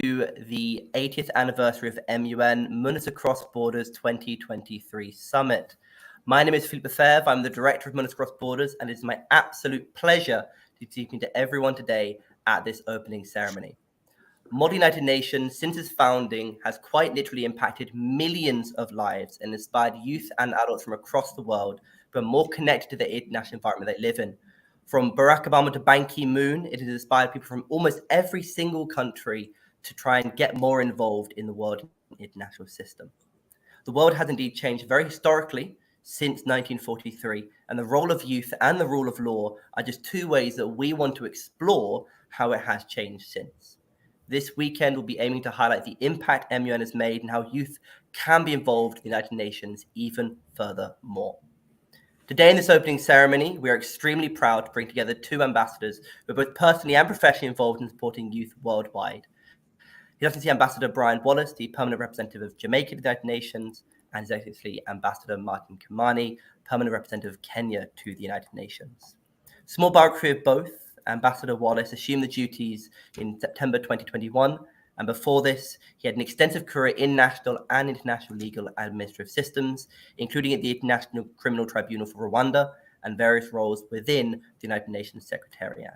to the 80th anniversary of MUNers Across Borders 2023 Summit. My name is Philippe Lefebvre. I'm the director of MUNers Across Borders, and it is my absolute pleasure to be speaking to everyone today at this opening ceremony. Modern United Nations, since its founding, has quite literally impacted millions of lives and inspired youth and adults from across the world who are more connected to the international environment they live in. From Barack Obama to Ban Ki-moon, it has inspired people from almost every single country to try and get more involved in the world international system. The world has indeed changed very historically since 1943, and the role of youth and the rule of law are just two ways that we want to explore how it has changed since. This weekend, we'll be aiming to highlight the impact MUN has made and how youth can be involved in the United Nations even further more. Today in this opening ceremony, we are extremely proud to bring together two ambassadors who are both personally and professionally involved in supporting youth worldwide. His Excellency Ambassador Brian Wallace, the Permanent Representative of Jamaica to the United Nations, and His Excellency Ambassador Martin Kimani, Permanent Representative of Kenya to the United Nations. Small biography of both. Ambassador Wallace assumed the duties in September 2021, and before this, he had an extensive career in national and international legal and administrative systems, including at the International Criminal Tribunal for Rwanda and various roles within the United Nations Secretariat.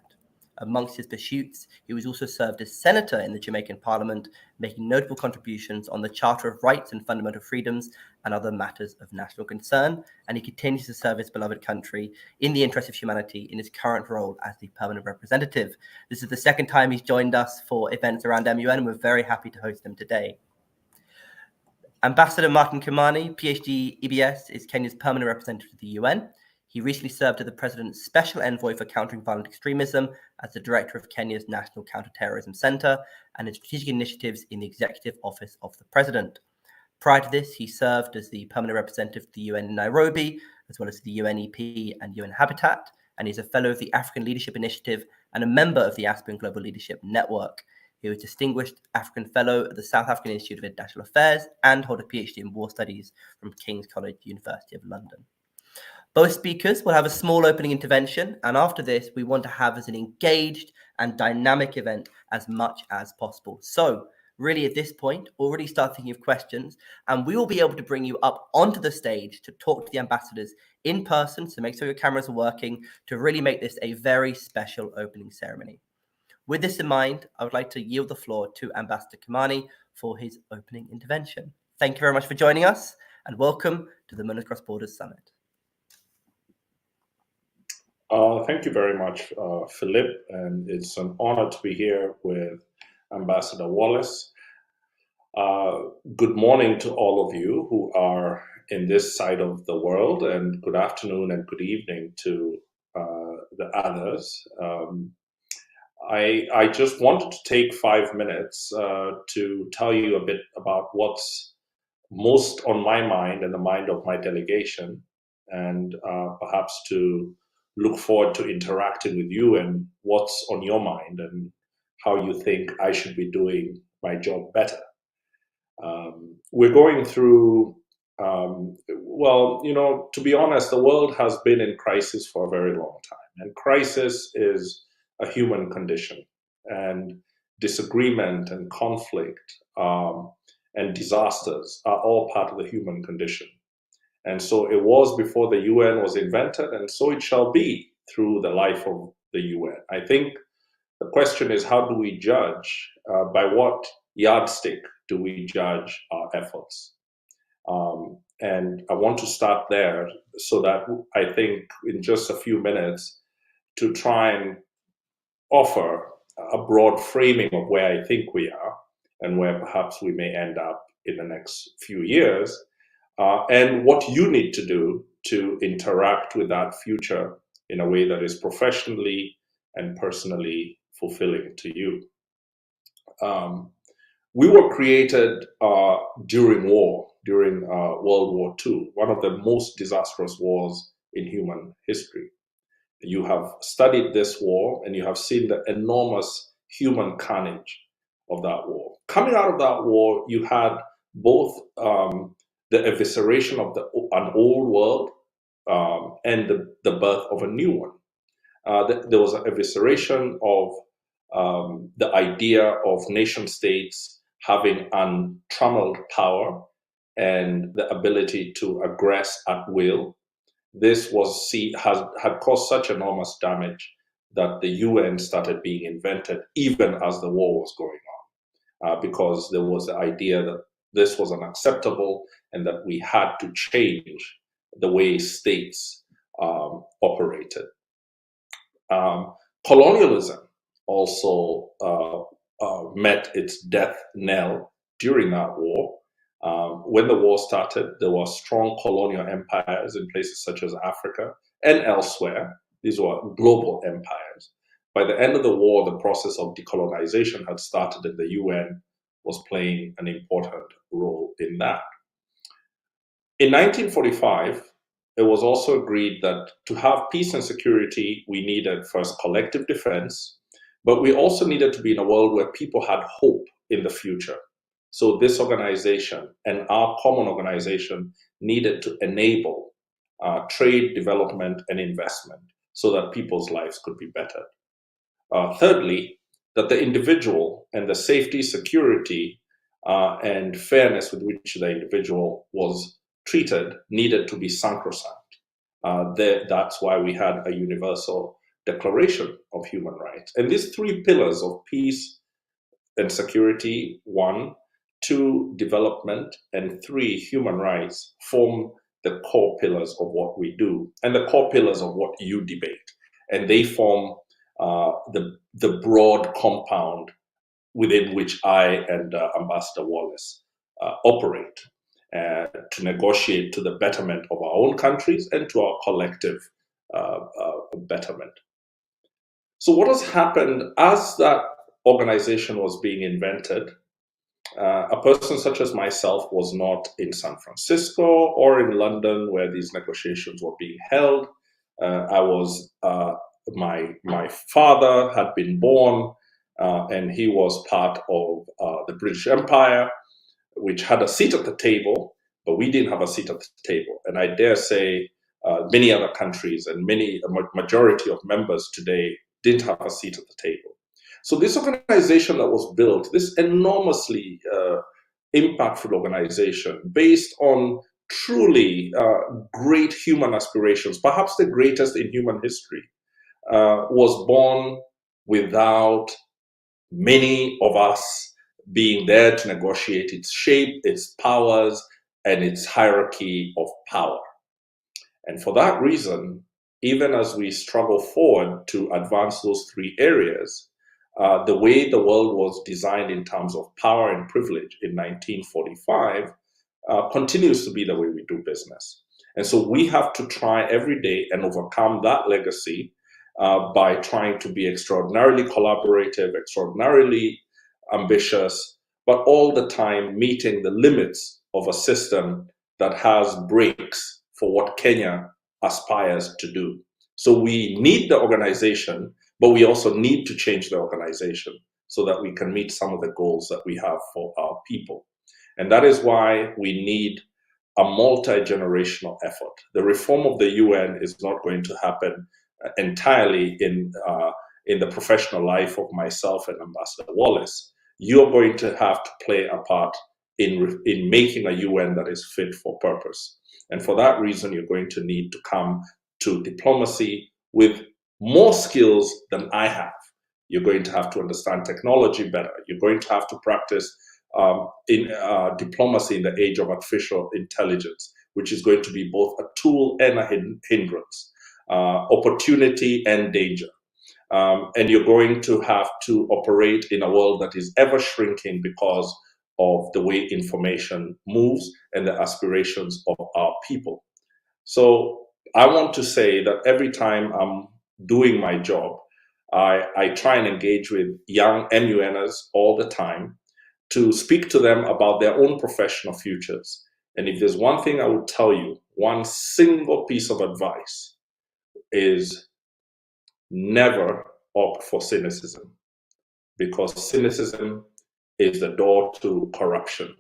Amongst his pursuits, he was also served as senator in the Jamaican Parliament, making notable contributions on the Charter of Rights and Fundamental Freedoms and other matters of national concern, and he continues to serve his beloved country in the interest of humanity in his current role as the permanent representative. This is the second time he's joined us for events around MUN, and we're very happy to host him today. Ambassador Martin Kimani, PhD EBS, is Kenya's permanent representative to the UN. He recently served as the President's Special Envoy for Countering Violent Extremism as the Director of Kenya's National Counterterrorism Center and in strategic initiatives in the Executive Office of the President. Prior to this, he served as the Permanent Representative to the UN in Nairobi, as well as the UNEP and UN Habitat, and he's a Fellow of the African Leadership Initiative and a member of the Aspen Global Leadership Network. He was Distinguished African Fellow at the South African Institute of International Affairs and hold a PhD in War Studies from King's College, University of London. Both speakers will have a small opening intervention, and after this, we want to have as an engaged and dynamic event as much as possible. So, really at this point, already start thinking of questions, and we will be able to bring you up onto the stage to talk to the ambassadors in person, so make sure your cameras are working, to really make this a very special opening ceremony. With this in mind, I would like to yield the floor to Ambassador Kimani for his opening intervention. Thank you very much for joining us, and welcome to the MUNers Across Borders Summit. Thank you very much, Philip, and it's an honor to be here with Ambassador Wallace. Good morning to all of you who are in this side of the world, and good afternoon and good evening to the others. I just wanted to take 5 minutes to tell you a bit about what's most on my mind and the mind of my delegation, and perhaps to look forward to interacting with you and what's on your mind and how you think I should be doing my job better. We're going through, well, you know, to be honest, the world has been in crisis for a very long time, and crisis is a human condition, and disagreement and conflict and disasters are all part of the human condition. And so it was before the UN was invented, and so it shall be through the life of the UN. I think the question is, how do we judge? By what yardstick do we judge our efforts? And I want to start there so that I think in just a few minutes to try and offer a broad framing of where I think we are and where perhaps we may end up in the next few years. And what you need to do to interact with that future in a way that is professionally and personally fulfilling to you. We were created during war, during World War II, one of the most disastrous wars in human history. You have studied this war and you have seen the enormous human carnage of that war. Coming out of that war, you had both the evisceration of an old world and the birth of a new one. There was an evisceration of the idea of nation states having untrammeled power and the ability to aggress at will. This had caused such enormous damage that the UN started being invented even as the war was going on, because there was the idea that this was unacceptable and that we had to change the way states operated. Colonialism also met its death knell during that war. When the war started, there were strong colonial empires in places such as Africa and elsewhere. These were global empires. By the end of the war, the process of decolonization had started, and the UN was playing an important role in that. In 1945, it was also agreed that to have peace and security, we needed first collective defense, but we also needed to be in a world where people had hope in the future. So this organization and our common organization needed to enable trade, development, and investment so that people's lives could be better. Thirdly, that the individual and the safety, security, and fairness with which the individual was treated needed to be sacrosanct. That's why we had a universal declaration of human rights. And these three pillars of peace and security, 1, 2, development, and 3, human rights, form the core pillars of what we do and the core pillars of what you debate. And they form the broad compound within which I and Ambassador Wallace operate to negotiate to the betterment of our own countries and to our collective betterment. So what has happened as that organization was being invented? A person such as myself was not in San Francisco or in London where these negotiations were being held. My father had been born and he was part of the British Empire, which had a seat at the table, but we didn't have a seat at the table. And I dare say many other countries and a majority of members today didn't have a seat at the table. So this organization that was built, this enormously impactful organization based on truly great human aspirations, perhaps the greatest in human history, was born without many of us being there to negotiate its shape, its powers, and its hierarchy of power. And for that reason, even as we struggle forward to advance those 3 areas, the way the world was designed in terms of power and privilege in 1945 continues to be the way we do business. And so we have to try every day and overcome that legacy by trying to be extraordinarily collaborative, extraordinarily ambitious, but all the time meeting the limits of a system that has breaks for what Kenya aspires to do. So we need the organization, but we also need to change the organization so that we can meet some of the goals that we have for our people. And that is why we need a multi-generational effort. The reform of the UN is not going to happen entirely in the professional life of myself and Ambassador Wallace. You're going to have to play a part in making a UN that is fit for purpose. And for that reason, you're going to need to come to diplomacy with more skills than I have. You're going to have to understand technology better. You're going to have to practice diplomacy in the age of artificial intelligence, which is going to be both a tool and a hindrance, opportunity and danger. And you're going to have to operate in a world that is ever shrinking because of the way information moves and the aspirations of our people. So I want to say that every time I'm doing my job, I try and engage with young MUNers all the time to speak to them about their own professional futures. And if there's one thing I would tell you, one single piece of advice is never opt for cynicism, because cynicism is the door to corruption,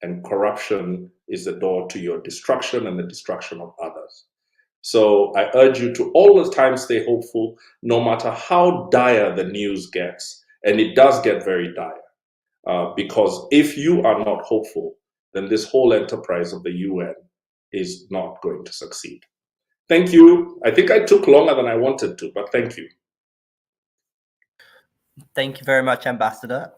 and corruption is the door to your destruction and the destruction of others. So I urge you to all the time stay hopeful, no matter how dire the news gets, And it does get very dire because if you are not hopeful, then this whole enterprise of the UN is not going to succeed. Thank you. I think I took longer than I wanted to, but thank you. Thank you very much, Ambassador.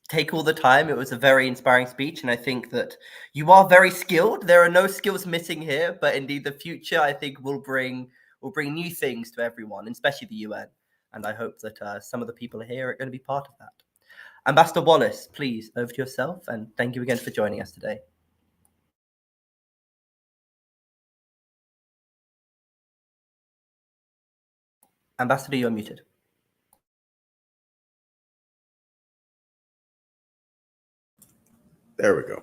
Take all the time. It was a very inspiring speech, and I think that you are very skilled. There are no skills missing here, but indeed the future, I think, will bring new things to everyone, especially the UN. And I hope that some of the people here are going to be part of that. Ambassador Wallace, please, over to yourself, and thank you again for joining us today. Ambassador, you're muted. There we go.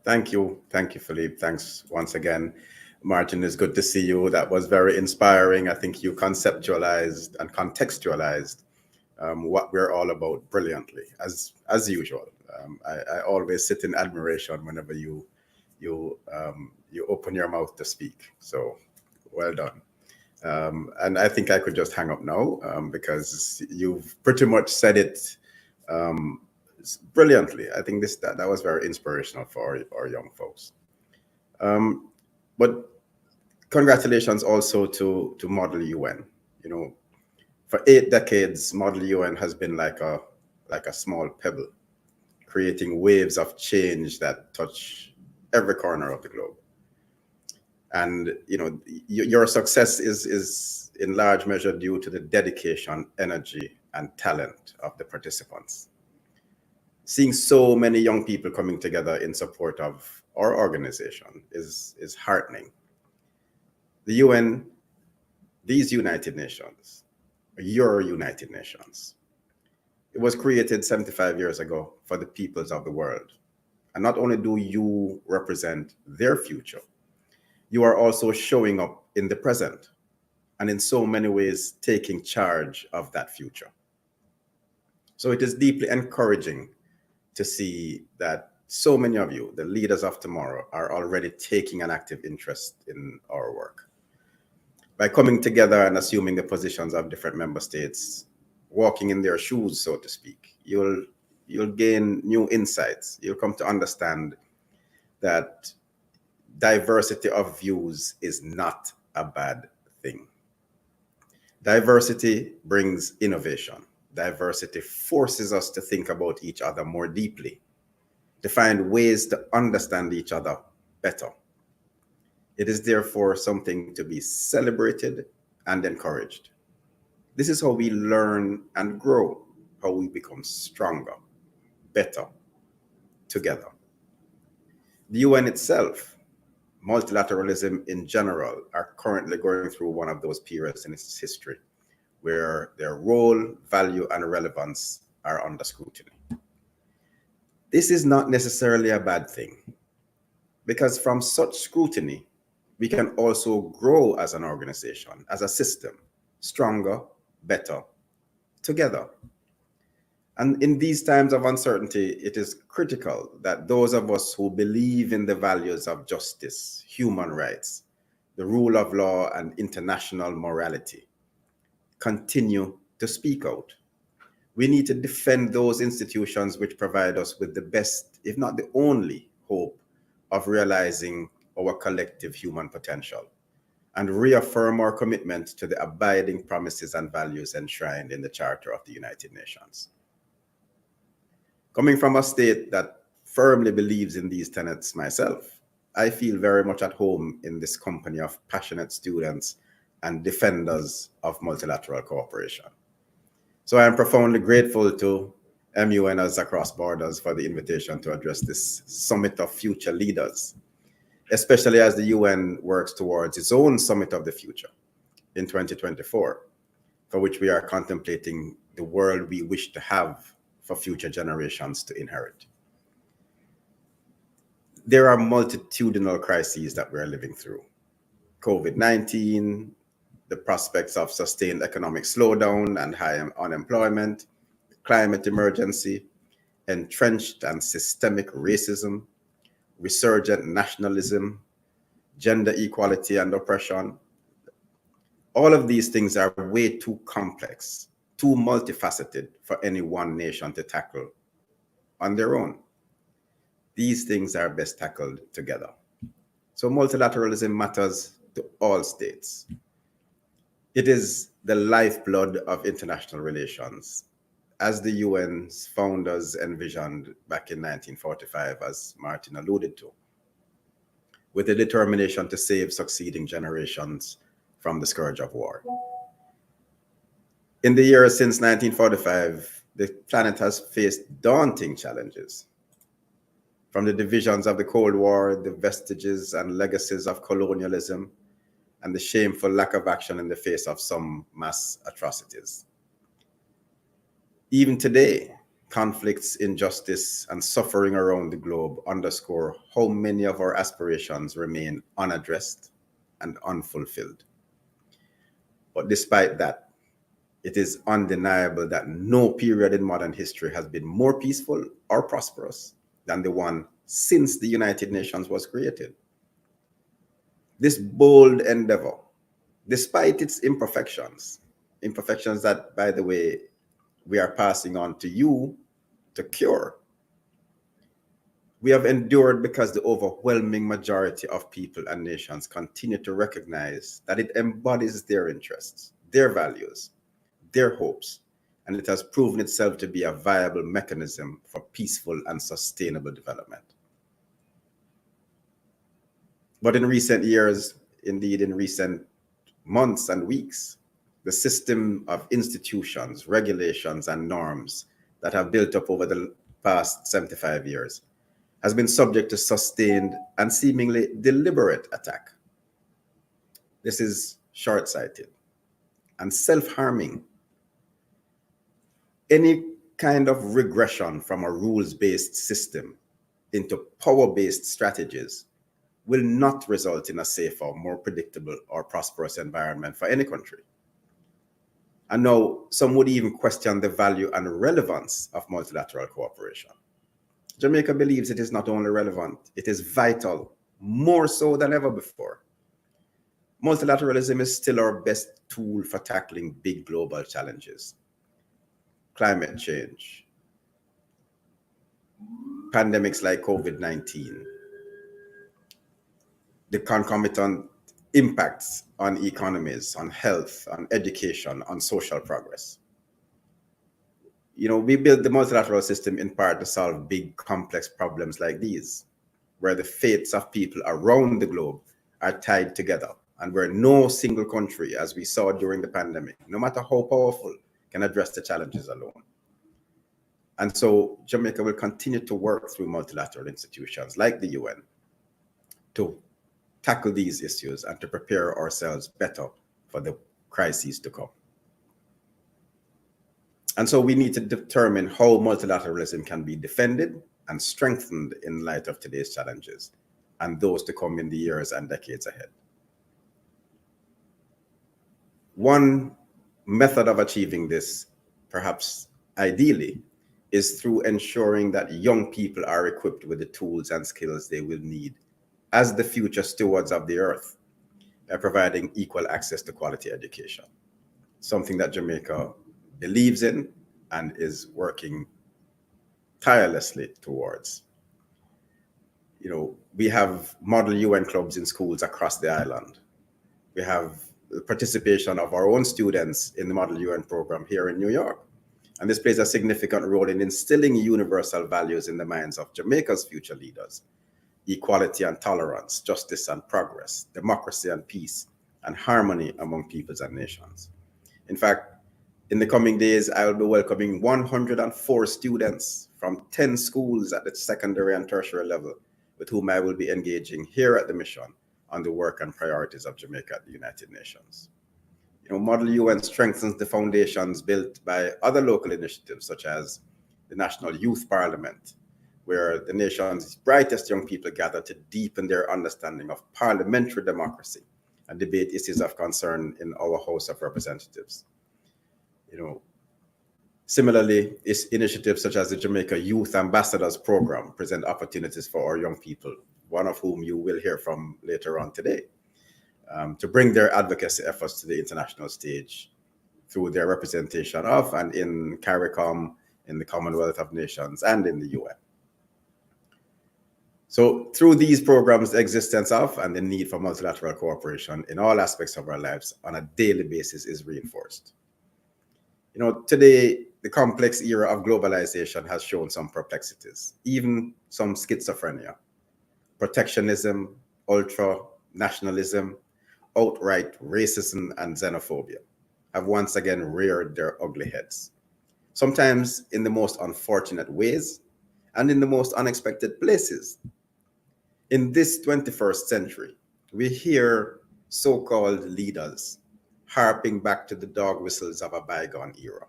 Thank you, Philippe. Thanks once again. Martin, it's good to see you. That was very inspiring. I think you conceptualized and contextualized what we're all about brilliantly, as usual. I always sit in admiration whenever you open your mouth to speak. So well done. And I think I could just hang up now because you've pretty much said it brilliantly. I think that was very inspirational for our young folks. But congratulations also to Model UN. You know, for 8 decades, Model UN has been like a small pebble, creating waves of change that touch every corner of the globe. And you know, your success is in large measure due to the dedication, energy, and talent of the participants. Seeing so many young people coming together in support of our organization is heartening. The UN, these United Nations, your United Nations, it was created 75 years ago for the peoples of the world. And not only do you represent their future, you are also showing up in the present and in so many ways taking charge of that future. So it is deeply encouraging to see that so many of you, the leaders of tomorrow, are already taking an active interest in our work. By coming together and assuming the positions of different member states, walking in their shoes, so to speak, you'll gain new insights. You'll come to understand that diversity of views is not a bad thing. Diversity brings innovation. Diversity forces us to think about each other more deeply, to find ways to understand each other better. It is therefore something to be celebrated and encouraged. This is how we learn and grow, how we become stronger, better, together. The UN itself, multilateralism in general, are currently going through one of those periods in its history where their role, value, and relevance are under scrutiny. This is not necessarily a bad thing, because from such scrutiny, we can also grow as an organization, as a system, stronger, better, together. And in these times of uncertainty, it is critical that those of us who believe in the values of justice, human rights, the rule of law, and international morality continue to speak out. We need to defend those institutions which provide us with the best, if not the only, hope of realizing our collective human potential, and reaffirm our commitment to the abiding promises and values enshrined in the Charter of the United Nations. Coming from a state that firmly believes in these tenets myself, I feel very much at home in this company of passionate students and defenders of multilateral cooperation. So I am profoundly grateful to MUNers Across Borders for the invitation to address this Summit of Future Leaders, especially as the UN works towards its own Summit of the Future in 2024, for which we are contemplating the world we wish to have for future generations to inherit. There are multitudinal crises that we're living through. COVID-19, the prospects of sustained economic slowdown and high unemployment, climate emergency, entrenched and systemic racism, resurgent nationalism, gender equality and oppression. All of these things are way too complex too multifaceted for any one nation to tackle on their own. These things are best tackled together. So multilateralism matters to all states. It is the lifeblood of international relations, as the UN's founders envisioned back in 1945, as Martin alluded to, with a determination to save succeeding generations from the scourge of war. In the years since 1945, the planet has faced daunting challenges. From the divisions of the Cold War, the vestiges and legacies of colonialism, and the shameful lack of action in the face of some mass atrocities. Even today, conflicts, injustice, and suffering around the globe underscore how many of our aspirations remain unaddressed and unfulfilled. But despite that, it is undeniable that no period in modern history has been more peaceful or prosperous than the one since the United Nations was created. This bold endeavor, despite its imperfections that, by the way, we are passing on to you to cure, we have endured because the overwhelming majority of people and nations continue to recognize that it embodies their interests, their values, their hopes, and it has proven itself to be a viable mechanism for peaceful and sustainable development. But in recent years, indeed in recent months and weeks, the system of institutions, regulations, and norms that have built up over the past 75 years has been subject to sustained and seemingly deliberate attack. This is short-sighted and self-harming. Any kind of regression from a rules-based system into power-based strategies will not result in a safer, more predictable, or prosperous environment for any country. And now, some would even question the value and relevance of multilateral cooperation. Jamaica believes it is not only relevant, it is vital, more so than ever before. Multilateralism is still our best tool for tackling big global challenges. Climate change, pandemics like COVID-19, the concomitant impacts on economies, on health, on education, on social progress. You know, we built the multilateral system in part to solve big, complex problems like these, where the fates of people around the globe are tied together, and where no single country, as we saw during the pandemic, no matter how powerful, can address the challenges alone. And so Jamaica will continue to work through multilateral institutions like the UN to tackle these issues and to prepare ourselves better for the crises to come. And so we need to determine how multilateralism can be defended and strengthened in light of today's challenges and those to come in the years and decades ahead. One method of achieving this, perhaps ideally, is through ensuring that young people are equipped with the tools and skills they will need as the future stewards of the earth, by providing equal access to quality education, something that Jamaica believes in and is working tirelessly towards. You know, we have model UN clubs in schools across the island. We have the participation of our own students in the Model UN program here in New York. And this plays a significant role in instilling universal values in the minds of Jamaica's future leaders: equality and tolerance, justice and progress, democracy and peace, and harmony among peoples and nations. In fact, in the coming days, I will be welcoming 104 students from 10 schools at the secondary and tertiary level, with whom I will be engaging here at the mission on the work and priorities of Jamaica at the United Nations. You know, Model UN strengthens the foundations built by other local initiatives, such as the National Youth Parliament, where the nation's brightest young people gather to deepen their understanding of parliamentary democracy and debate issues of concern in our House of Representatives. You know, similarly, initiatives such as the Jamaica Youth Ambassadors Program present opportunities for our young people, one of whom you will hear from later on today, to bring their advocacy efforts to the international stage through their representation of and in CARICOM, in the Commonwealth of Nations, and in the UN. So through these programs, the existence of and the need for multilateral cooperation in all aspects of our lives on a daily basis is reinforced. You know, today, the complex era of globalization has shown some perplexities, even some schizophrenia. Protectionism, ultra-nationalism, outright racism, and xenophobia have once again reared their ugly heads, sometimes in the most unfortunate ways and in the most unexpected places. In this 21st century, we hear so-called leaders harping back to the dog whistles of a bygone era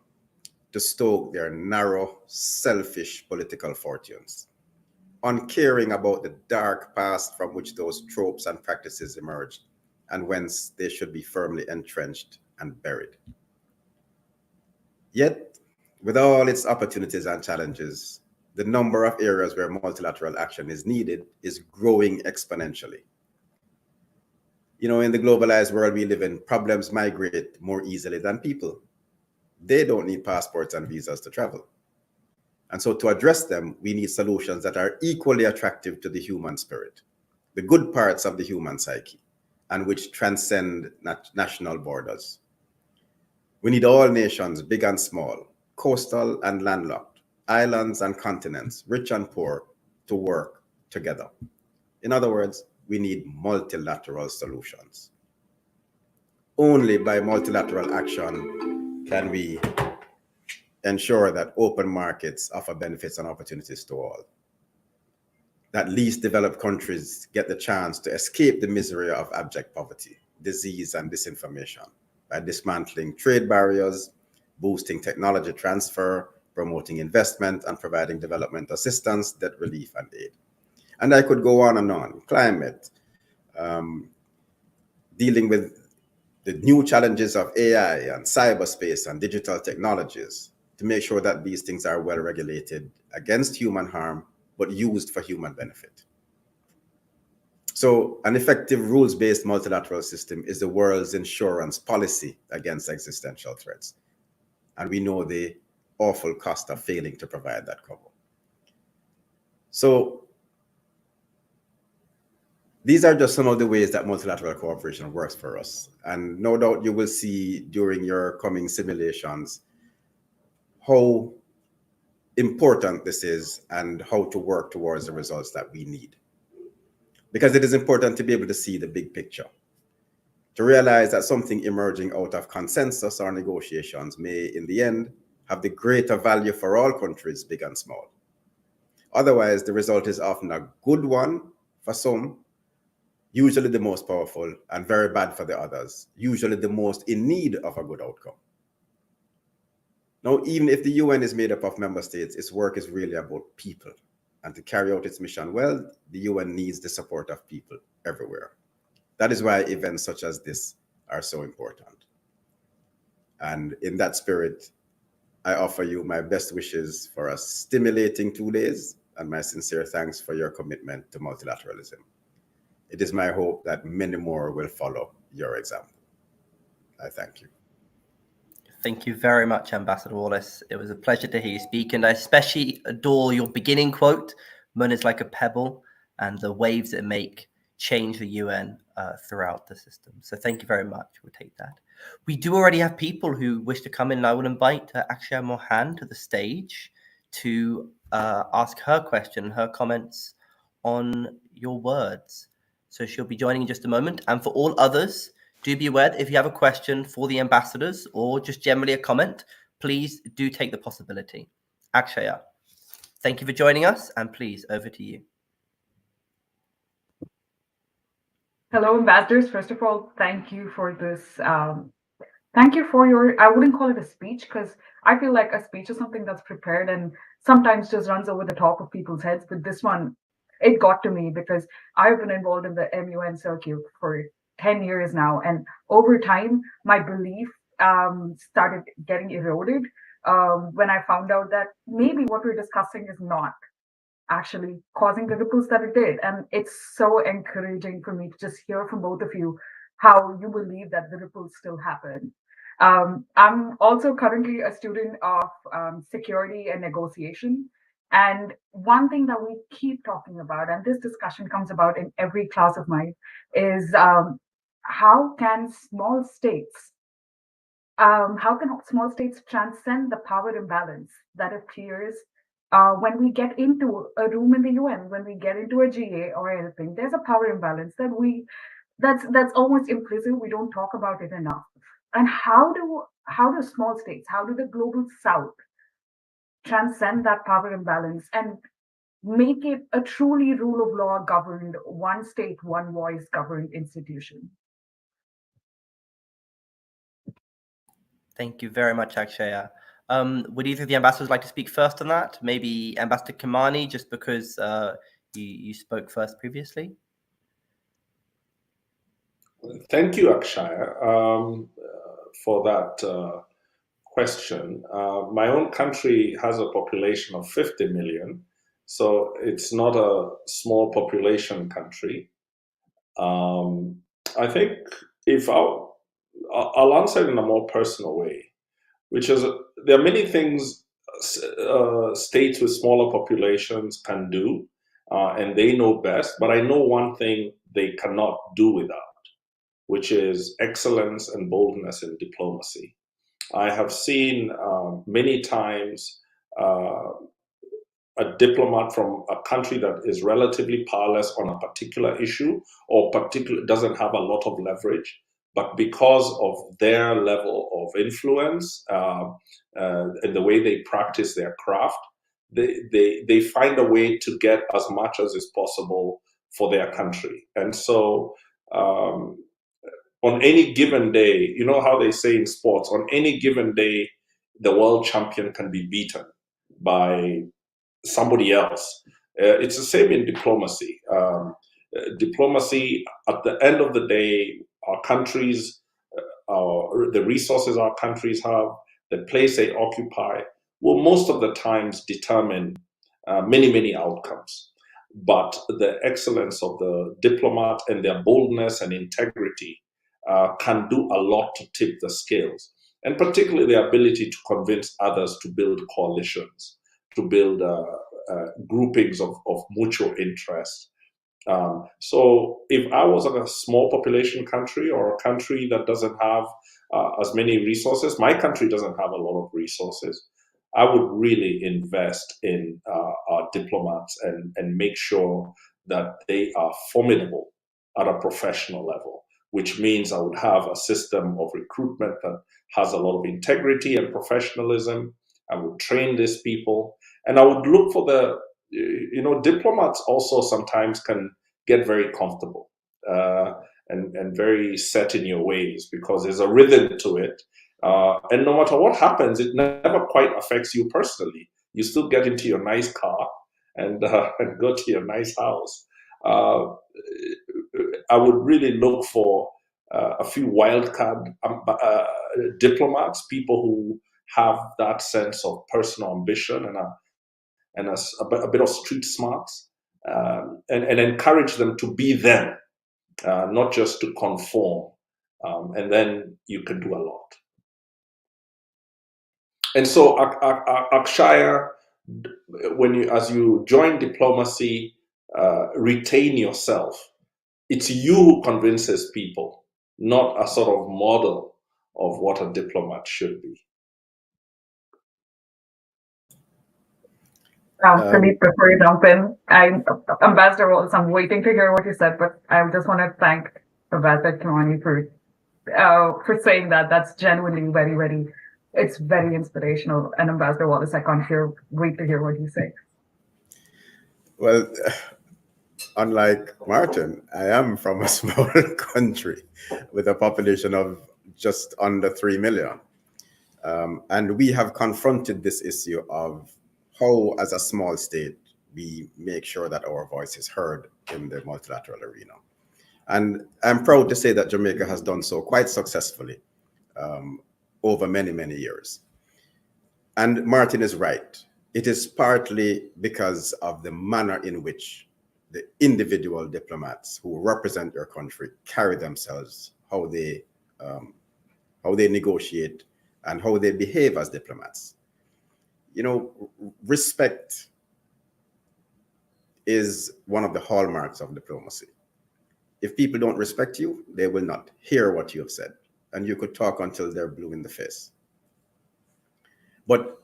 to stoke their narrow, selfish political fortunes, uncaring about the dark past from which those tropes and practices emerged and whence they should be firmly entrenched and buried. Yet, with all its opportunities and challenges, the number of areas where multilateral action is needed is growing exponentially. You know, in the globalized world we live in, problems migrate more easily than people. They don't need passports and visas to travel. And so to address them, we need solutions that are equally attractive to the human spirit, the good parts of the human psyche, and which transcend national borders. We need all nations, big and small, coastal and landlocked, islands and continents, rich and poor, to work together. In other words, we need multilateral solutions. Only by multilateral action can we ensure that open markets offer benefits and opportunities to all, that least developed countries get the chance to escape the misery of abject poverty, disease, and disinformation by dismantling trade barriers, boosting technology transfer, promoting investment, and providing development assistance, debt relief, and aid. And I could go on and on. Climate, dealing with the new challenges of AI and cyberspace and digital technologies to make sure that these things are well regulated against human harm, but used for human benefit. So an effective rules-based multilateral system is the world's insurance policy against existential threats. And we know the awful cost of failing to provide that cover. So these are just some of the ways that multilateral cooperation works for us. And no doubt you will see during your coming simulations how important this is and how to work towards the results that we need. Because it is important to be able to see the big picture, to realize that something emerging out of consensus or negotiations may, in the end, have the greater value for all countries, big and small. Otherwise, the result is often a good one for some, usually the most powerful, and very bad for the others, usually the most in need of a good outcome. Now, even if the UN is made up of member states, its work is really about people. And to carry out its mission well, the UN needs the support of people everywhere. That is why events such as this are so important. And in that spirit, I offer you my best wishes for a stimulating 2 days and my sincere thanks for your commitment to multilateralism. It is my hope that many more will follow your example. I thank you. Thank you very much, Ambassador Wallace. It was a pleasure to hear you speak, and I especially adore your beginning quote, "MUN is like a pebble, and the waves it make change the UN throughout the system." So thank you very much. We'll take that. We do already have people who wish to come in, and I will invite Akshaya Mohan to the stage to ask her question, her comments on your words. So she'll be joining in just a moment. And for all others, do be aware that if you have a question for the ambassadors or just generally a comment, please do take the possibility. Akshaya, thank you for joining us, and please, over to you. Hello, ambassadors. First of all, thank you for this. Thank you for your, I wouldn't call it a speech, because I feel like a speech is something that's prepared and sometimes just runs over the top of people's heads. But this one, it got to me because I've been involved in the MUN circuit for 10 years now. And over time, my belief started getting eroded when I found out that maybe what we're discussing is not actually causing the ripples that it did. And it's so encouraging for me to just hear from both of you how you believe that the ripples still happen. I'm also currently a student of security and negotiation. And one thing that we keep talking about, and this discussion comes about in every class of mine, is how can small states transcend the power imbalance that appears when we get into a room in the UN, when we get into a GA or anything? There's a power imbalance that's almost implicit. We don't talk about it enough. And how do small states, how do the global South transcend that power imbalance and make it a truly rule of law governed, one state, one voice governed institution? Thank you very much, Akshaya. Would either of the ambassadors like to speak first on that? Maybe Ambassador Kimani, just because you spoke first previously. Thank you, Akshaya, for that question. My own country has a population of 50 million, so it's not a small population country. I think if I'll answer it in a more personal way, which is there are many things states with smaller populations can do, and they know best, but I know one thing they cannot do without, which is excellence and boldness in diplomacy. I have seen many times a diplomat from a country that is relatively powerless on a particular issue or doesn't have a lot of leverage, but because of their level of influence and the way they practice their craft, they find a way to get as much as is possible for their country. And so on any given day, you know how they say in sports, on any given day, the world champion can be beaten by somebody else. It's the same in diplomacy. Diplomacy, at the end of the day, our countries, the resources our countries have, the place they occupy, will most of the times determine many, many outcomes. But the excellence of the diplomat and their boldness and integrity can do a lot to tip the scales, and particularly the ability to convince others to build coalitions, to build groupings of mutual interest. So if I was in a small population country or a country that doesn't have as many resources, my country doesn't have a lot of resources, I would really invest in our diplomats and make sure that they are formidable at a professional level, which means I would have a system of recruitment that has a lot of integrity and professionalism. I would train these people, and I would look for diplomats also sometimes can get very comfortable and very set in your ways because there's a rhythm to it. And no matter what happens, it never quite affects you personally. You still get into your nice car and go to your nice house. I would really look for a few wildcard diplomats, people who have that sense of personal ambition and a bit of street smarts, and encourage them to be them, not just to conform. And then you can do a lot. And so, Akshaya, as you join diplomacy, retain yourself. It's you who convinces people, not a sort of model of what a diplomat should be. Philippe, before you jump in, Ambassador Wallace, I'm waiting to hear what you said, but I just want to thank Ambassador Kimani for saying that. That's genuinely very, very, it's very inspirational. And Ambassador Wallace, I can't wait to hear what you say. Well, unlike Martin, I am from a small country with a population of just under 3 million. And we have confronted this issue of how, as a small state, we make sure that our voice is heard in the multilateral arena. And I'm proud to say that Jamaica has done so quite successfully over many, many years. And Martin is right. It is partly because of the manner in which the individual diplomats who represent their country carry themselves, how they how they negotiate, and how they behave as diplomats. You know, respect is one of the hallmarks of diplomacy. If people don't respect you, they will not hear what you have said, and you could talk until they're blue in the face. But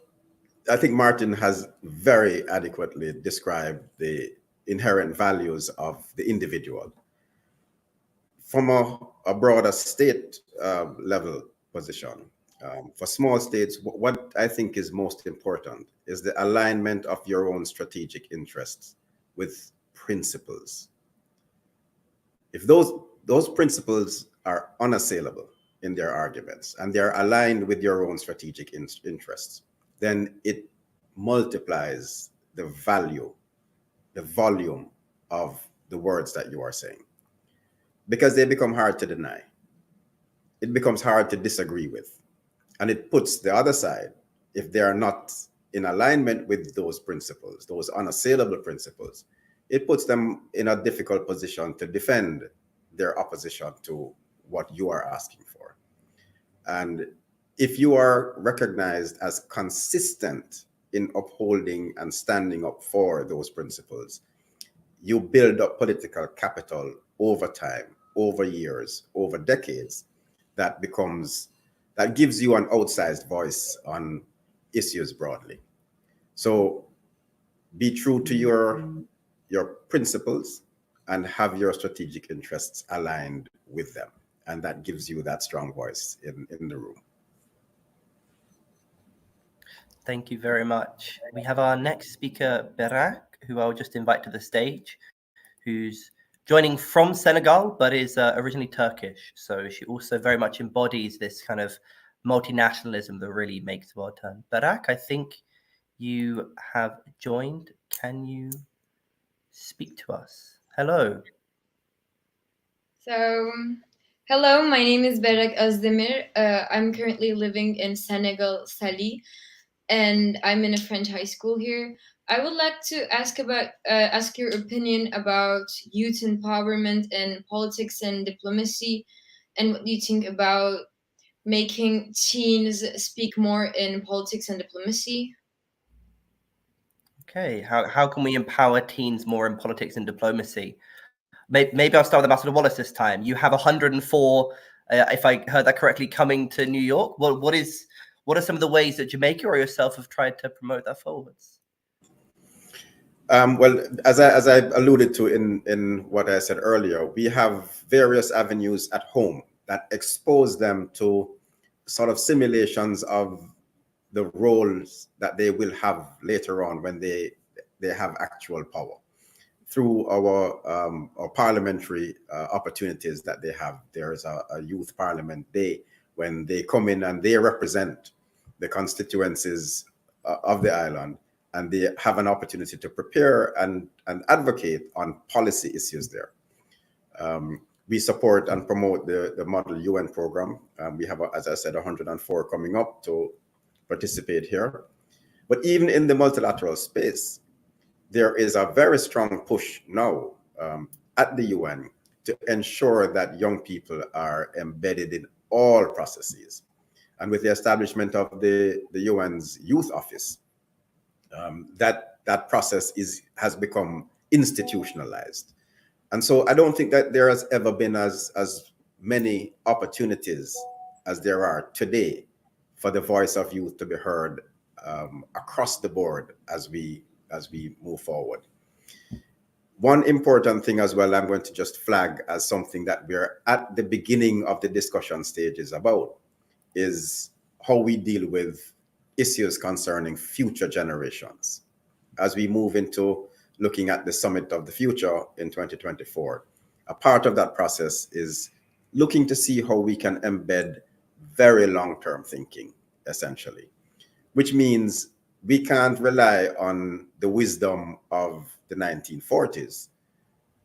I think Martin has very adequately described the inherent values of the individual. From a broader state level position, for small states, what I think is most important is the alignment of your own strategic interests with principles. If those principles are unassailable in their arguments and they're aligned with your own strategic interests, then it multiplies the value, the volume of the words that you are saying, because they become hard to deny. It becomes hard to disagree with. And it puts the other side, if they are not in alignment with those principles, those unassailable principles, it puts them in a difficult position to defend their opposition to what you are asking for. And if you are recognized as consistent in upholding and standing up for those principles, you build up political capital over time, over years, over decades, that gives you an outsized voice on issues broadly. So be true to your principles and have your strategic interests aligned with them. And that gives you that strong voice in the room. Thank you very much. We have our next speaker, Berak, who I'll just invite to the stage, who's joining from Senegal, but is originally Turkish. So she also very much embodies this kind of multinationalism that really makes the world turn. Berak, I think you have joined. Can you speak to us? Hello. So, hello, my name is Berak Özdemir. I'm currently living in Senegal, Sali, and I'm in a French high school here. I would like to ask your opinion about youth empowerment in politics and diplomacy, and what do you think about making teens speak more in politics and diplomacy? Okay, how can we empower teens more in politics and diplomacy? Maybe I'll start with Ambassador Wallace this time. You have 104, if I heard that correctly, coming to New York. What are some of the ways that Jamaica or yourself have tried to promote that forwards? Well, as I alluded to in what I said earlier, we have various avenues at home that expose them to sort of simulations of the roles that they will have later on when they have actual power through our parliamentary opportunities that they have. There's a youth parliament day when they come in and they represent the constituencies of the island, and they have an opportunity to prepare and advocate on policy issues there. We support and promote the Model UN program. We have, as I said, 104 coming up to participate here. But even in the multilateral space, there is a very strong push now at the UN to ensure that young people are embedded in all processes. And with the establishment of the UN's Youth Office, that process has become institutionalized. And so I don't think that there has ever been as many opportunities as there are today for the voice of youth to be heard across the board as we move forward. One important thing as well, I'm going to just flag as something that we're at the beginning of the discussion stages about, is how we deal with issues concerning future generations. As we move into looking at the Summit of the Future in 2024, a part of that process is looking to see how we can embed very long-term thinking, essentially, which means we can't rely on the wisdom of the 1940s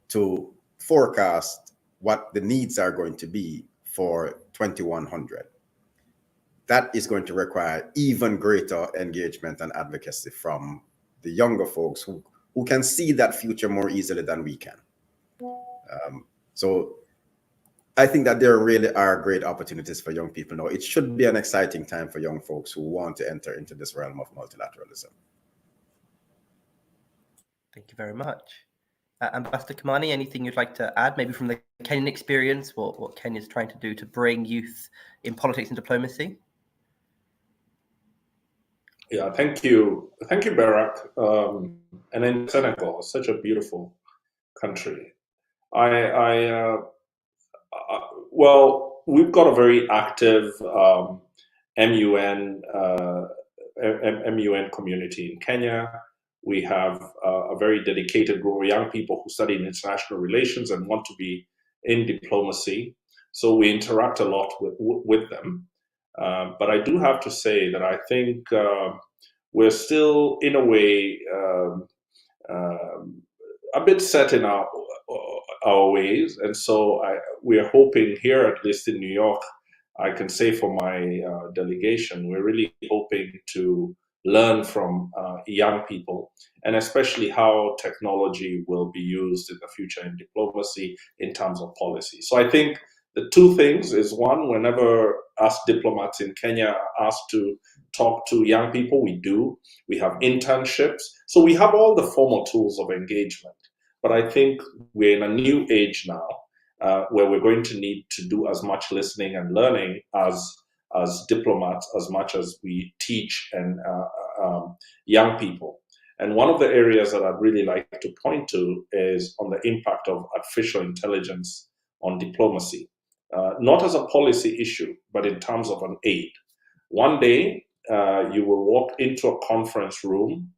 to forecast what the needs are going to be for 2100. That is going to require even greater engagement and advocacy from the younger folks who can see that future more easily than we can. So I think that there really are great opportunities for young people now. It should be an exciting time for young folks who want to enter into this realm of multilateralism. Thank you very much. Ambassador Kimani, anything you'd like to add, maybe from the Kenyan experience, what Kenya's trying to do to bring youth in politics and diplomacy? Yeah, thank you, Barak. And in Senegal, such a beautiful country. Well, we've got a very active MUN community in Kenya. We have a very dedicated group of young people who study international relations and want to be in diplomacy. So we interact a lot with them. But I do have to say that I think we're still, in a way, a bit set in our ways. And so we're hoping here, at least in New York, I can say for my delegation, we're really hoping to learn from young people, and especially how technology will be used in the future in diplomacy in terms of policy. So I think the two things is, one, whenever us diplomats in Kenya are asked to talk to young people, we do. We have internships. So we have all the formal tools of engagement. But I think we're in a new age now where we're going to need to do as much listening and learning as diplomats, as much as we teach and young people. And one of the areas that I'd really like to point to is on the impact of artificial intelligence on diplomacy, not as a policy issue, but in terms of an aid. One day, you will walk into a conference room,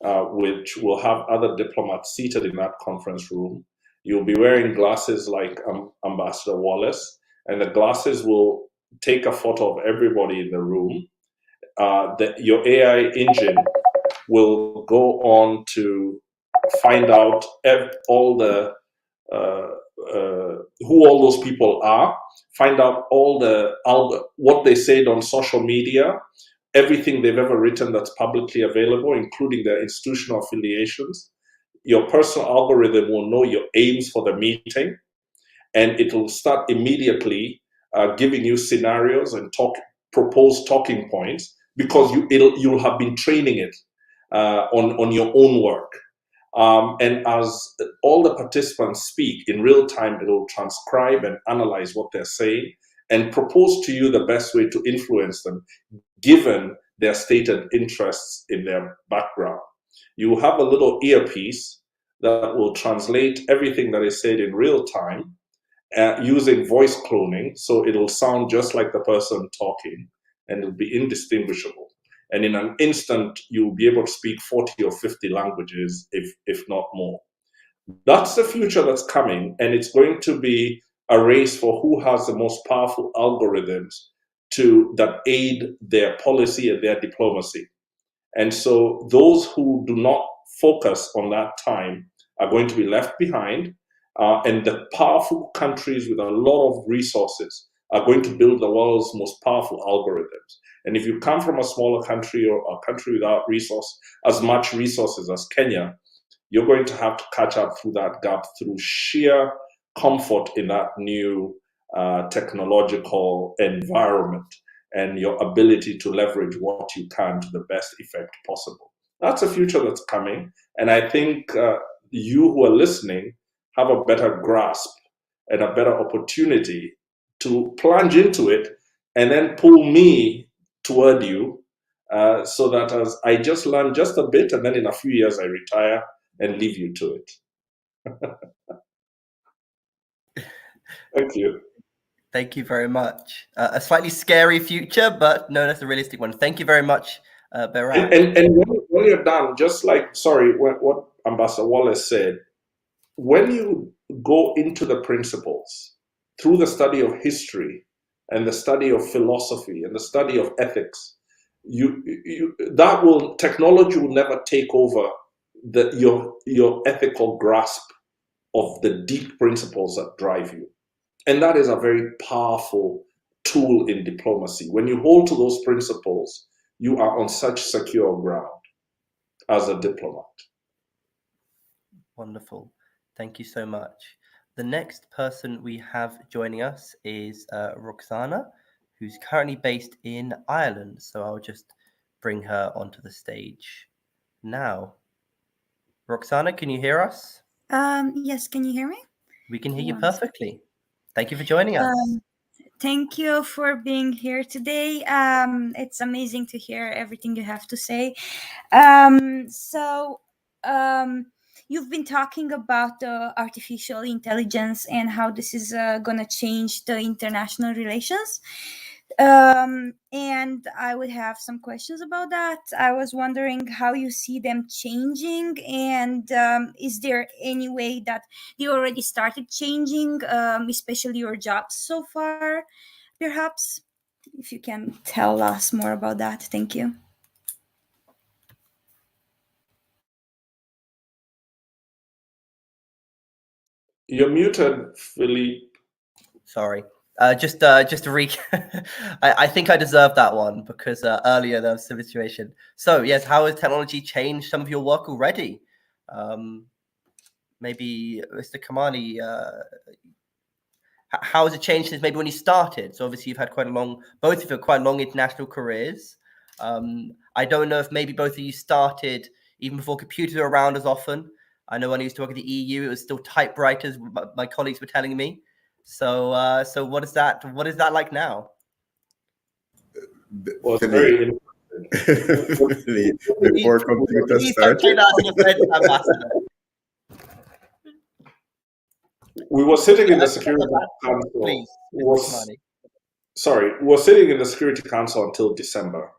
which will have other diplomats seated in that conference room. You'll be wearing glasses like Ambassador Wallace, and the glasses will take a photo of everybody in the room. Your AI engine will go on to find out all the who all those people are, find out all what they said on social media, everything they've ever written that's publicly available, including their institutional affiliations. Your personal algorithm will know your aims for the meeting, and it will start immediately giving you scenarios and propose talking points, because you'll have been training it on your own work. And as all the participants speak in real time, it will transcribe and analyze what they're saying and propose to you the best way to influence them, given their stated interests in their background. You have a little earpiece that will translate everything that is said in real time using voice cloning, so it'll sound just like the person talking, and it'll be indistinguishable. And in an instant, you'll be able to speak 40 or 50 languages, if not more. That's the future that's coming, and it's going to be a race for who has the most powerful algorithms that aid their policy and their diplomacy. And so those who do not focus on that time are going to be left behind, and the powerful countries with a lot of resources are going to build the world's most powerful algorithms. And if you come from a smaller country or a country without as much resources as Kenya, you're going to have to catch up through that gap through sheer comfort in that new technological environment and your ability to leverage what you can to the best effect possible. That's a future that's coming. And I think you who are listening have a better grasp and a better opportunity to plunge into it and then pull me toward you, so that as I just learn just a bit, and then in a few years I retire and leave you to it. Thank you. Thank you very much. A slightly scary future, but no, that's a realistic one. Thank you very much, Barak. And when you're done, just like, what Ambassador Wallace said, when you go into the principles through the study of history and the study of philosophy and the study of ethics, technology will never take over your ethical grasp of the deep principles that drive you. And that is a very powerful tool in diplomacy. When you hold to those principles, you are on such secure ground as a diplomat. Wonderful. Thank you so much. The next person we have joining us is Roxana, who's currently based in Ireland. So I'll just bring her onto the stage now. Roxana, can you hear us? Yes, can you hear me? We can hear you perfectly. Thank you for joining us. Thank you for being here today. It's amazing to hear everything you have to say. You've been talking about the artificial intelligence and how this is going to change the international relations. And I would have some questions about that. I was wondering how you see them changing, and is there any way that they already started changing, especially your jobs so far? Perhaps if you can tell us more about that. Thank you. You're muted, Philippe. Sorry. Just to I think I deserved that one because earlier there was some situation. So yes, how has technology changed some of your work already? Maybe Mr. Kamani, how has it changed since maybe when you started? So obviously you've had both of you have quite long international careers. I don't know if maybe both of you started even before computers were around as often. I know when I used to work at the EU, it was still typewriters. My colleagues were telling me. So what is that like now? Well, it's very before computers started. We were sitting in the Security Council. We were sitting in the Security Council until December,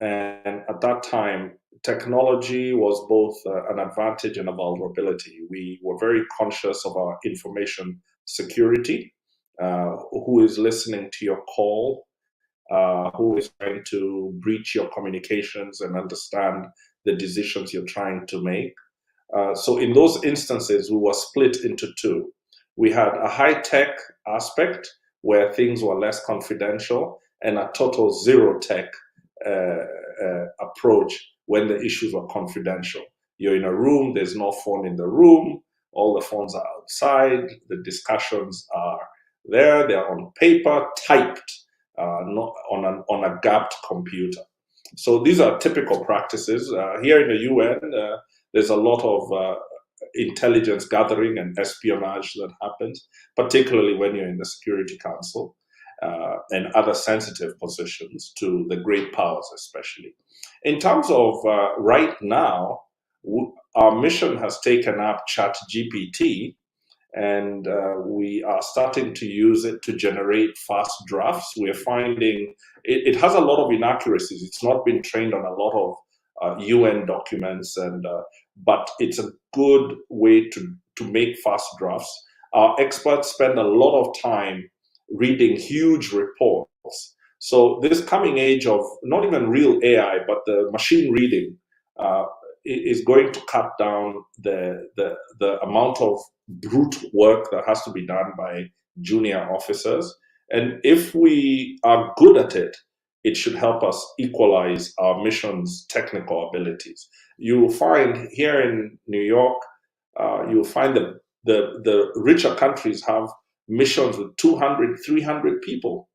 and at that time, technology was both an advantage and a vulnerability. We were very conscious of our information security. Who is listening to your call? Who is trying to breach your communications and understand the decisions you're trying to make? So in those instances, we were split into two. We had a high-tech aspect where things were less confidential, and a total zero-tech approach when the issues were confidential. You're in a room, there's no phone in the room, all the phones are outside, the discussions are there, they're on paper, typed, not on a gapped computer. So these are typical practices. Here in the UN, there's a lot of intelligence gathering and espionage that happens, particularly when you're in the Security Council and other sensitive positions to the great powers, especially. In terms of right now, our mission has taken up ChatGPT, and we are starting to use it to generate fast drafts. We're finding it has a lot of inaccuracies. It's not been trained on a lot of UN documents, but it's a good way to make fast drafts. Our experts spend a lot of time reading huge reports. So this coming age of not even real AI, but the machine reading is going to cut down the amount of brute work that has to be done by junior officers. And if we are good at it, it should help us equalize our mission's technical abilities. You will find here in New York, you'll find that the richer countries have missions with 200, 300 people.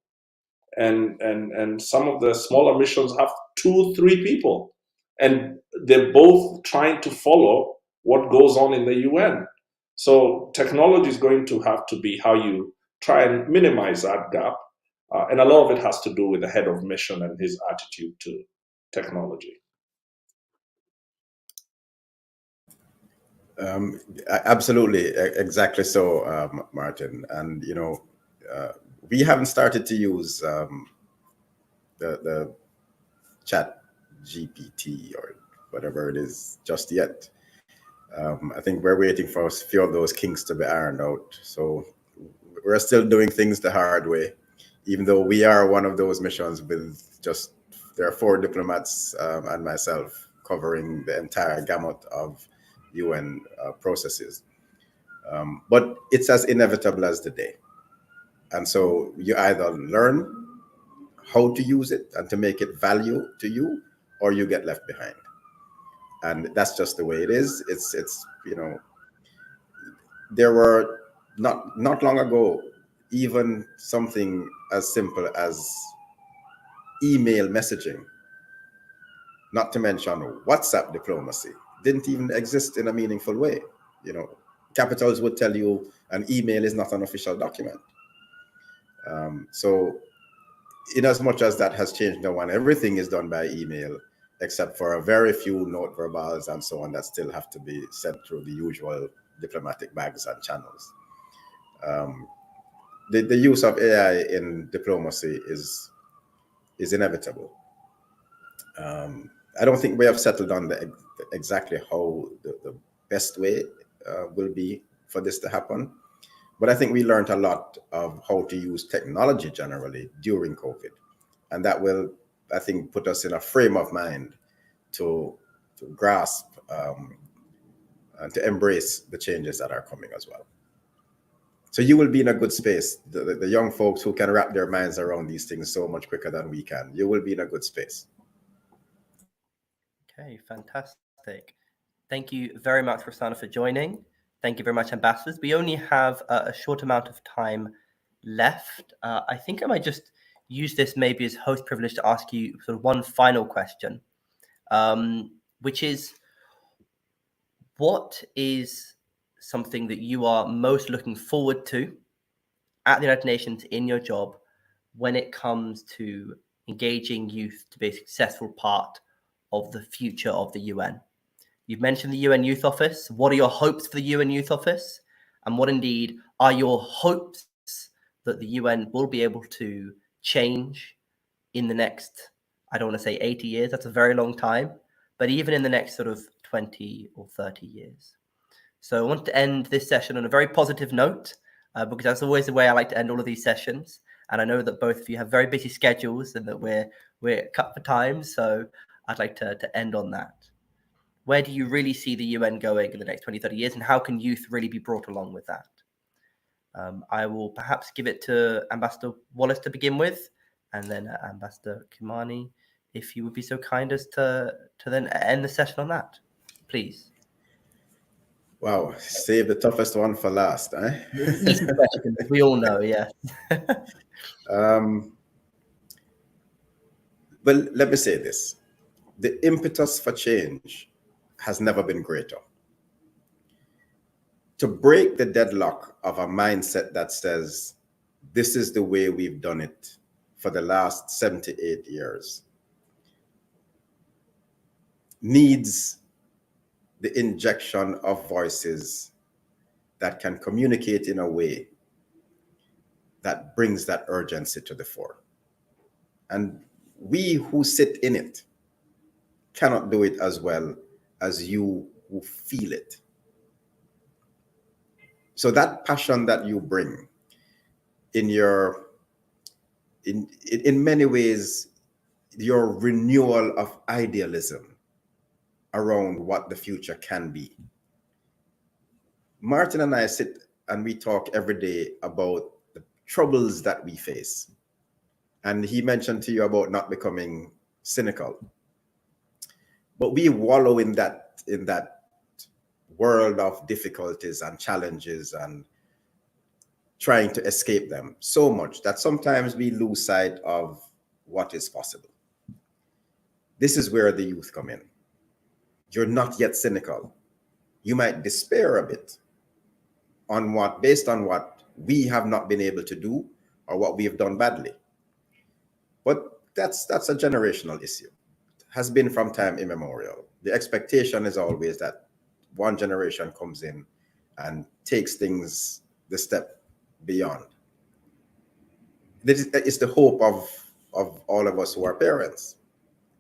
And some of the smaller missions have 2, 3 people. And they're both trying to follow what goes on in the UN. So technology is going to have to be how you try and minimize that gap. And a lot of it has to do with the head of mission and his attitude to technology. Absolutely, exactly so, Martin. And we haven't started to use the chat GPT or whatever it is just yet. I think we're waiting for a few of those kinks to be ironed out. So we're still doing things the hard way, even though we are one of those missions with there are 4 diplomats and myself covering the entire gamut of UN processes. But it's as inevitable as the day. And so you either learn how to use it and to make it value to you, or you get left behind. And that's just the way it is. It's there were not long ago, even something as simple as email messaging, not to mention WhatsApp diplomacy, didn't even exist in a meaningful way. You know, capitals would tell you an email is not an official document. So in as much as that has changed now, and everything is done by email, except for a very few note verbals and so on that still have to be sent through the usual diplomatic bags and channels. The use of AI in diplomacy is inevitable. I don't think we have settled on exactly how the best way will be for this to happen. But I think we learned a lot of how to use technology generally during COVID. And that will, I think, put us in a frame of mind to grasp and to embrace the changes that are coming as well. So you will be in a good space. The young folks who can wrap their minds around these things so much quicker than we can, you will be in a good space. Okay, fantastic. Thank you very much, Rossana, for joining. Thank you very much, ambassadors. We only have a short amount of time left. I think I might just use this maybe as host privilege to ask you sort of one final question, which is, what is something that you are most looking forward to at the United Nations in your job when it comes to engaging youth to be a successful part of the future of the UN? You've mentioned the UN Youth Office. What are your hopes for the UN Youth Office? And what indeed are your hopes that the UN will be able to change in the next, I don't want to say 80 years, that's a very long time, but even in the next sort of 20 or 30 years. So I want to end this session on a very positive note, because that's always the way I like to end all of these sessions. And I know that both of you have very busy schedules and that we're cut for time. So I'd like to end on that. Where do you really see the UN going in the next 20, 30 years? And how can youth really be brought along with that? I will perhaps give it to Ambassador Wallace to begin with, and then Ambassador Kimani, if you would be so kind as to then end the session on that, please. Wow, save the toughest one for last, eh? Easy question, we all know, yeah. Well, let me say this. The impetus for change has never been greater. To break the deadlock of a mindset that says, this is the way we've done it for the last 78 years, needs the injection of voices that can communicate in a way that brings that urgency to the fore. And we who sit in it cannot do it as well as you who feel it. So that passion that you bring in many ways, your renewal of idealism around what the future can be. Martin and I sit and we talk every day about the troubles that we face. And he mentioned to you about not becoming cynical. But we wallow in that world of difficulties and challenges and trying to escape them so much that sometimes we lose sight of what is possible. This is where the youth come in. You're not yet cynical. You might despair a bit based on what we have not been able to do or what we have done badly. But that's a generational issue. It has been from time immemorial. The expectation is always that one generation comes in and takes things the step beyond. This is the hope of all of us who are parents,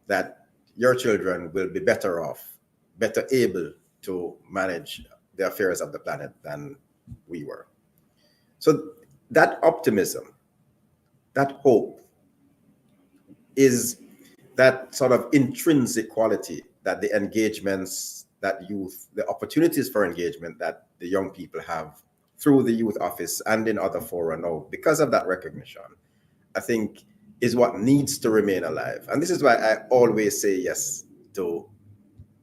that your children will be better off, better able to manage the affairs of the planet than we were. So that optimism, that hope, is that sort of intrinsic quality that the engagements that youth, the opportunities for engagement that the young people have through the youth office and in other fora now, because of that recognition, I think is what needs to remain alive. And this is why I always say yes to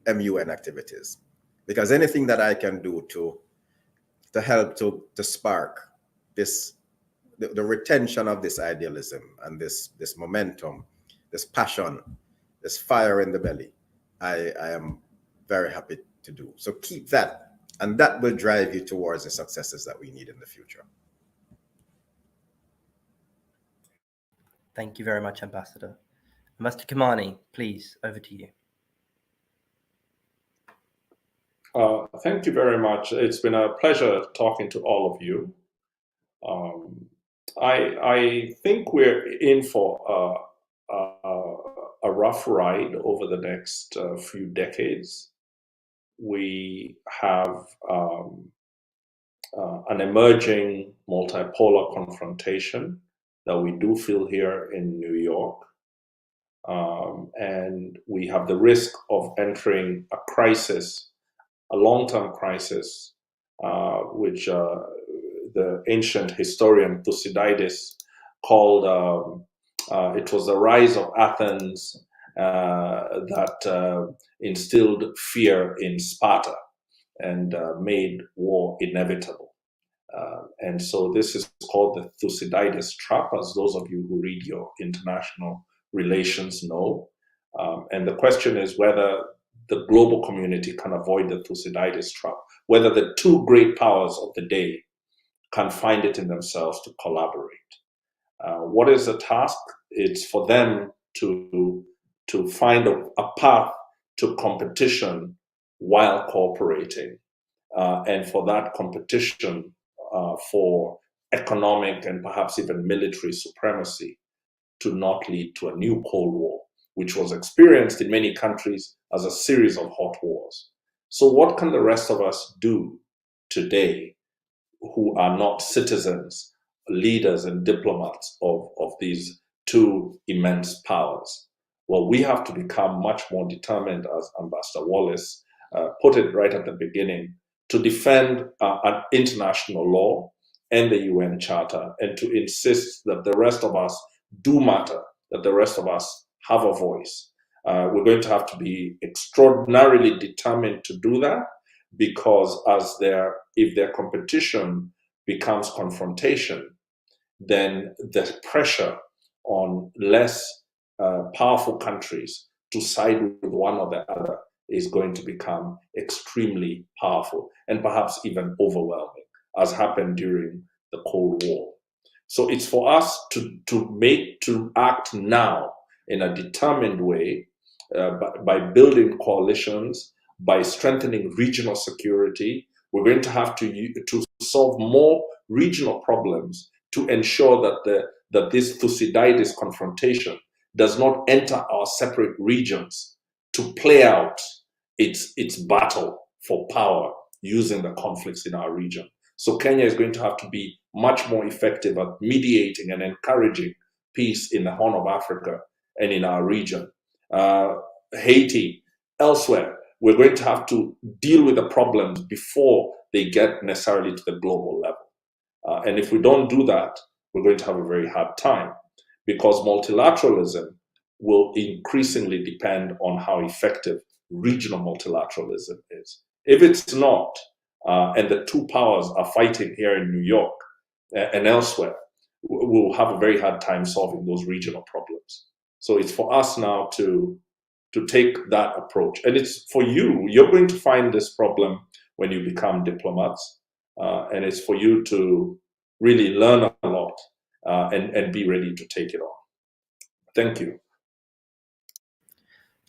MUN activities, because anything that I can do to to help to spark this, the retention of this idealism and this momentum, this passion, this fire in the belly. I am very happy to do. So keep that, and that will drive you towards the successes that we need in the future. Thank you very much, Ambassador. Mr. Kimani, please, over to you. Thank you very much. It's been a pleasure talking to all of you. I think we're in for a rough ride over the next few decades. We have an emerging multipolar confrontation that we do feel here in New York. And we have the risk of entering a crisis, a long-term crisis, which the ancient historian Thucydides called, it was the rise of Athens that instilled fear in Sparta and made war inevitable. And so this is called the Thucydides trap, as those of you who read your international relations know. And the question is whether the global community can avoid the Thucydides trap, whether the two great powers of the day can find it in themselves to collaborate. What is the task? It's for them to find a path to competition while cooperating, and for that competition for economic and perhaps even military supremacy to not lead to a new Cold War, which was experienced in many countries as a series of hot wars. So what can the rest of us do today who are not citizens, leaders and diplomats of these two immense powers? Well, we have to become much more determined, as Ambassador Wallace put it right at the beginning, to defend an international law and the UN Charter, and to insist that the rest of us do matter, that the rest of us have a voice. We're going to have to be extraordinarily determined to do that, because if their competition becomes confrontation, then the pressure on less powerful countries to side with one or the other is going to become extremely powerful and perhaps even overwhelming, as happened during the Cold War. So it's for us to act now in a determined way, by building coalitions, by strengthening regional security. We're going to have to solve more regional problems to ensure that this Thucydides confrontation does not enter our separate regions to play out its battle for power using the conflicts in our region. So Kenya is going to have to be much more effective at mediating and encouraging peace in the Horn of Africa and in our region. Haiti, elsewhere, we're going to have to deal with the problems before they get necessarily to the global level. And if we don't do that, we're going to have a very hard time, because multilateralism will increasingly depend on how effective regional multilateralism is. If it's not, and the two powers are fighting here in New York and elsewhere, we'll have a very hard time solving those regional problems. So it's for us now to take that approach. And it's for you, you're going to find this problem when you become diplomats, and it's for you to really learn a lot and be ready to take it on. Thank you.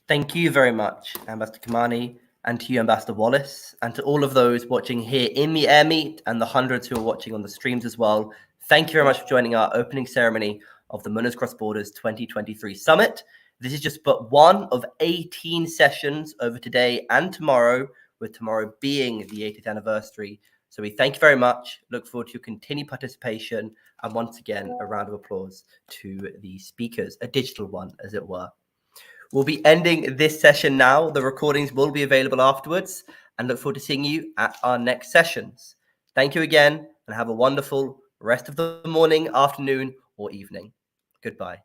Thank you very much, Ambassador Kimani, and to you, Ambassador Wallace, and to all of those watching here in the Air Meet and the hundreds who are watching on the streams as well. Thank you very much for joining our opening ceremony of the MUNers Across Borders 2023 Summit. This is just but one of 18 sessions over today and tomorrow, with tomorrow being the 80th anniversary. So we thank you very much. Look forward to your continued participation. And once again, a round of applause to the speakers, a digital one, as it were. We'll be ending this session now. The recordings will be available afterwards, and look forward to seeing you at our next sessions. Thank you again, and have a wonderful rest of the morning, afternoon, or evening. Goodbye.